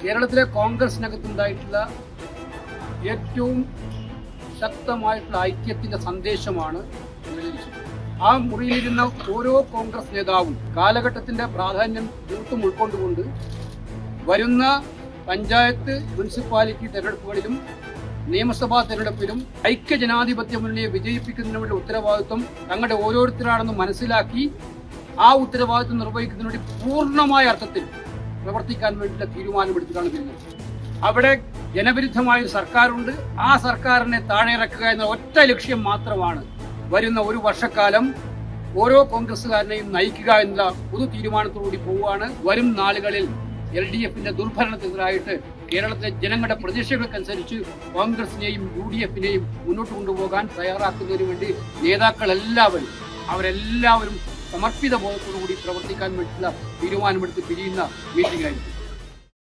കേരളത്തിലെ കോൺഗ്രസിനകത്തുണ്ടായിട്ടുള്ള ഏറ്റവും ശക്തമായിട്ടുള്ള ഐക്യത്തിന്റെ സന്ദേശമാണ് ആ മുറിയിലിരുന്ന ഓരോ കോൺഗ്രസ് നേതാവും കാലഘട്ടത്തിന്റെ പ്രാധാന്യം തീർത്തും ഉൾക്കൊണ്ടുകൊണ്ട് വരുന്ന പഞ്ചായത്ത് മുനിസിപ്പാലിറ്റി തെരഞ്ഞെടുപ്പുകളിലും നിയമസഭാ തെരഞ്ഞെടുപ്പിലും ഐക്യജനാധിപത്യ മുന്നണിയെ വിജയിപ്പിക്കുന്നതിനുള്ള ഉത്തരവാദിത്വം തങ്ങളുടെ ഓരോരുത്തരാണെന്ന് മനസ്സിലാക്കി ആ ഉത്തരവാദിത്വം നിർവഹിക്കുന്നതിന് വേണ്ടി പൂർണ്ണമായ അർത്ഥത്തിൽ പ്രവർത്തിക്കാൻ വേണ്ടിയുള്ള തീരുമാനമെടുത്തിട്ടാണ് വരുന്നത്. അവിടെ ജനവിരുദ്ധമായ ഒരു സർക്കാരുണ്ട്. ആ സർക്കാരിനെ താഴെ ഇറക്കുക എന്ന ഒറ്റ ലക്ഷ്യം മാത്രമാണ് വരുന്ന ഒരു വർഷക്കാലം ഓരോ കോൺഗ്രസുകാരനെയും നയിക്കുക എന്ന പൊതു തീരുമാനത്തോടുകൂടി പോവുകയാണ്. വരും നാളുകളിൽ LDFന്റെ ദുർഭരണത്തിനെതിരായിട്ട് കേരളത്തിലെ ജനങ്ങളുടെ പ്രതീക്ഷകൾക്കനുസരിച്ച് കോൺഗ്രസിനെയും UDFനെയും മുന്നോട്ട് കൊണ്ടുപോകാൻ തയ്യാറാക്കുന്നതിന് വേണ്ടി നേതാക്കളെല്ലാവരും അവരെല്ലാവരും സമർപ്പിത ബോധത്തോടുകൂടി പ്രവർത്തിക്കാൻ വേണ്ടിയുള്ള തീരുമാനമെടുത്ത് പിരിയുന്ന മീറ്റിംഗ് ആയിരിക്കും.